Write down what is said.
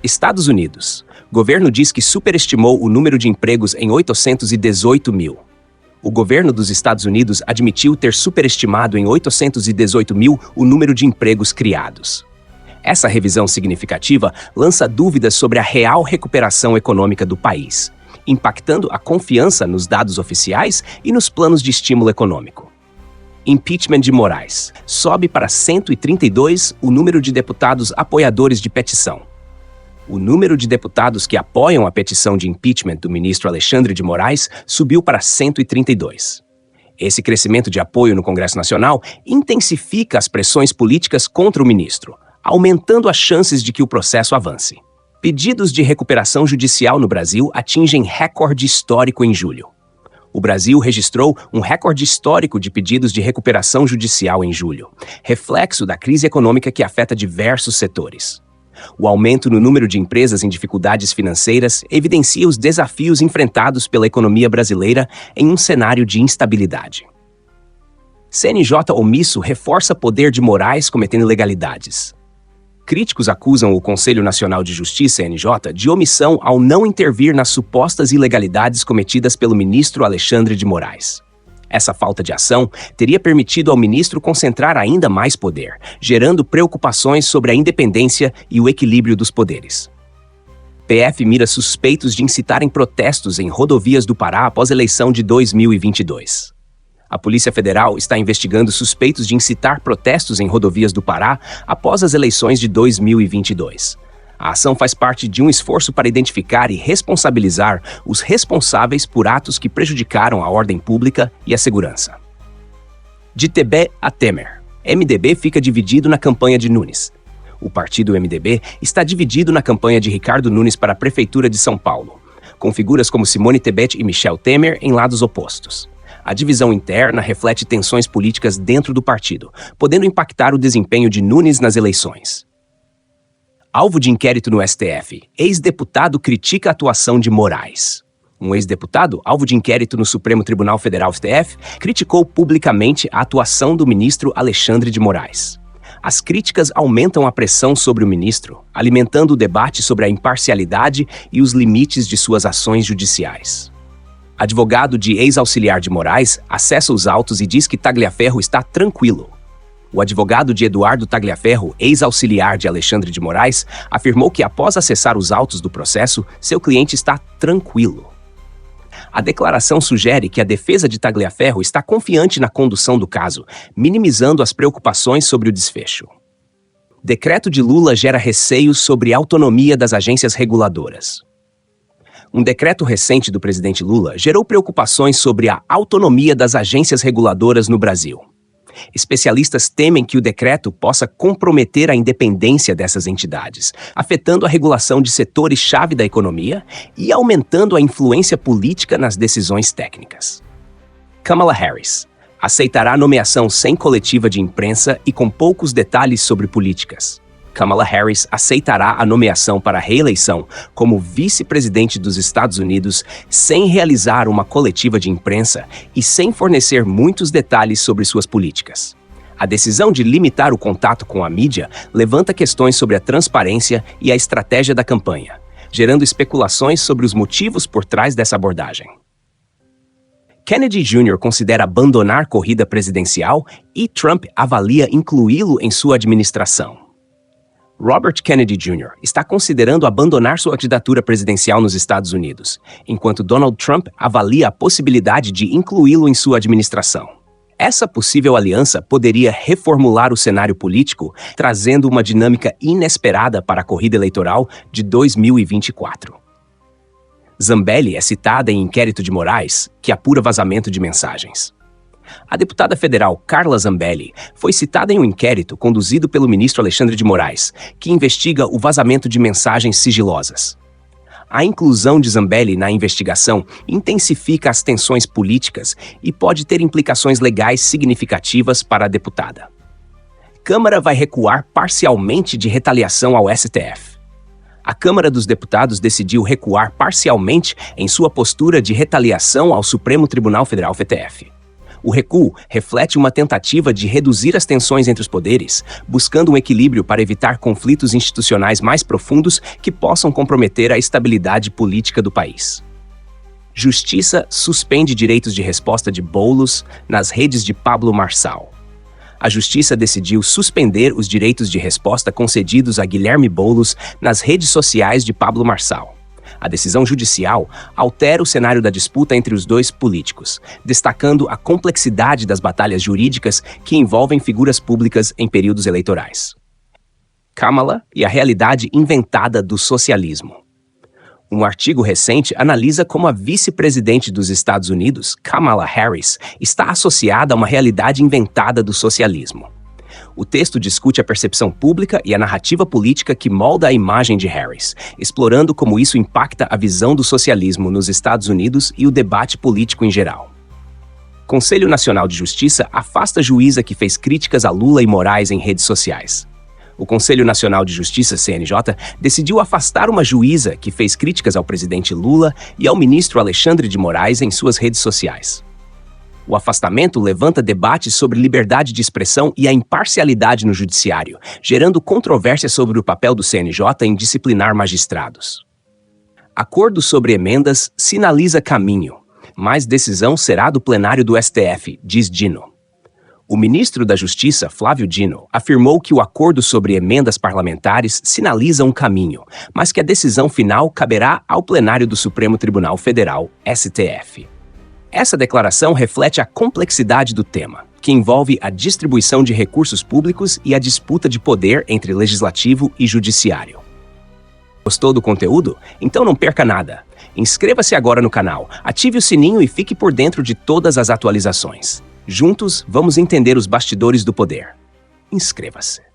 Estados Unidos. Governo diz que superestimou o número de empregos em 818 mil. O governo dos Estados Unidos admitiu ter superestimado em 818 mil o número de empregos criados. Essa revisão significativa lança dúvidas sobre a real recuperação econômica do país, impactando a confiança nos dados oficiais e nos planos de estímulo econômico. Impeachment de Moraes. Sobe para 132 o número de deputados apoiadores de petição. O número de deputados que apoiam a petição de impeachment do ministro Alexandre de Moraes subiu para 132. Esse crescimento de apoio no Congresso Nacional intensifica as pressões políticas contra o ministro, aumentando as chances de que o processo avance. Pedidos de recuperação judicial no Brasil atingem recorde histórico em julho. O Brasil registrou um recorde histórico de pedidos de recuperação judicial em julho, reflexo da crise econômica que afeta diversos setores. O aumento no número de empresas em dificuldades financeiras evidencia os desafios enfrentados pela economia brasileira em um cenário de instabilidade. CNJ omisso reforça poder de Moraes cometendo ilegalidades. Críticos acusam o Conselho Nacional de Justiça, CNJ, de omissão ao não intervir nas supostas ilegalidades cometidas pelo ministro Alexandre de Moraes. Essa falta de ação teria permitido ao ministro concentrar ainda mais poder, gerando preocupações sobre a independência e o equilíbrio dos poderes. PF mira suspeitos de incitarem protestos em rodovias do Pará após a eleição de 2022. A Polícia Federal está investigando suspeitos de incitar protestos em rodovias do Pará após as eleições de 2022. A ação faz parte de um esforço para identificar e responsabilizar os responsáveis por atos que prejudicaram a ordem pública e a segurança. De Tebet a Temer, MDB fica dividido na campanha de Nunes. O partido MDB está dividido na campanha de Ricardo Nunes para a Prefeitura de São Paulo, com figuras como Simone Tebet e Michel Temer em lados opostos. A divisão interna reflete tensões políticas dentro do partido, podendo impactar o desempenho de Nunes nas eleições. Alvo de inquérito no STF. Ex-deputado critica a atuação de Moraes. Um ex-deputado, alvo de inquérito no Supremo Tribunal Federal STF, criticou publicamente a atuação do ministro Alexandre de Moraes. As críticas aumentam a pressão sobre o ministro, alimentando o debate sobre a imparcialidade e os limites de suas ações judiciais. Advogado de ex-auxiliar de Moraes acessa os autos e diz que Tagliaferro está tranquilo. O advogado de Eduardo Tagliaferro, ex-auxiliar de Alexandre de Moraes, afirmou que após acessar os autos do processo, seu cliente está tranquilo. A declaração sugere que a defesa de Tagliaferro está confiante na condução do caso, minimizando as preocupações sobre o desfecho. Decreto de Lula gera receios sobre a autonomia das agências reguladoras. Um decreto recente do presidente Lula gerou preocupações sobre a autonomia das agências reguladoras no Brasil. Especialistas temem que o decreto possa comprometer a independência dessas entidades, afetando a regulação de setores-chave da economia e aumentando a influência política nas decisões técnicas. Kamala Harris aceitará a nomeação sem coletiva de imprensa e com poucos detalhes sobre políticas. Kamala Harris aceitará a nomeação para a reeleição como vice-presidente dos Estados Unidos sem realizar uma coletiva de imprensa e sem fornecer muitos detalhes sobre suas políticas. A decisão de limitar o contato com a mídia levanta questões sobre a transparência e a estratégia da campanha, gerando especulações sobre os motivos por trás dessa abordagem. Kennedy Jr. considera abandonar corrida presidencial e Trump avalia incluí-lo em sua administração. Robert Kennedy Jr. está considerando abandonar sua candidatura presidencial nos Estados Unidos, enquanto Donald Trump avalia a possibilidade de incluí-lo em sua administração. Essa possível aliança poderia reformular o cenário político, trazendo uma dinâmica inesperada para a corrida eleitoral de 2024. Zambelli é citada em inquérito de Moraes, que apura vazamento de mensagens. A deputada federal Carla Zambelli foi citada em um inquérito conduzido pelo ministro Alexandre de Moraes, que investiga o vazamento de mensagens sigilosas. A inclusão de Zambelli na investigação intensifica as tensões políticas e pode ter implicações legais significativas para a deputada. Câmara vai recuar parcialmente de retaliação ao STF. A Câmara dos Deputados decidiu recuar parcialmente em sua postura de retaliação ao Supremo Tribunal Federal (STF). O recuo reflete uma tentativa de reduzir as tensões entre os poderes, buscando um equilíbrio para evitar conflitos institucionais mais profundos que possam comprometer a estabilidade política do país. Justiça suspende direitos de resposta de Boulos nas redes de Pablo Marçal. A Justiça decidiu suspender os direitos de resposta concedidos a Guilherme Boulos nas redes sociais de Pablo Marçal. A decisão judicial altera o cenário da disputa entre os dois políticos, destacando a complexidade das batalhas jurídicas que envolvem figuras públicas em períodos eleitorais. Kamala e a realidade inventada do socialismo. Um artigo recente analisa como a vice-presidente dos Estados Unidos, Kamala Harris, está associada a uma realidade inventada do socialismo. O texto discute a percepção pública e a narrativa política que molda a imagem de Harris, explorando como isso impacta a visão do socialismo nos Estados Unidos e o debate político em geral. Conselho Nacional de Justiça afasta juíza que fez críticas a Lula e Moraes em redes sociais. O Conselho Nacional de Justiça, CNJ, decidiu afastar uma juíza que fez críticas ao presidente Lula e ao ministro Alexandre de Moraes em suas redes sociais. O afastamento levanta debates sobre liberdade de expressão e a imparcialidade no judiciário, gerando controvérsia sobre o papel do CNJ em disciplinar magistrados. Acordo sobre emendas sinaliza caminho, mas decisão será do plenário do STF, diz Dino. O ministro da Justiça, Flávio Dino, afirmou que o acordo sobre emendas parlamentares sinaliza um caminho, mas que a decisão final caberá ao plenário do Supremo Tribunal Federal, STF. Essa declaração reflete a complexidade do tema, que envolve a distribuição de recursos públicos e a disputa de poder entre legislativo e judiciário. Gostou do conteúdo? Então não perca nada. Inscreva-se agora no canal, ative o sininho e fique por dentro de todas as atualizações. Juntos, vamos entender os bastidores do poder. Inscreva-se.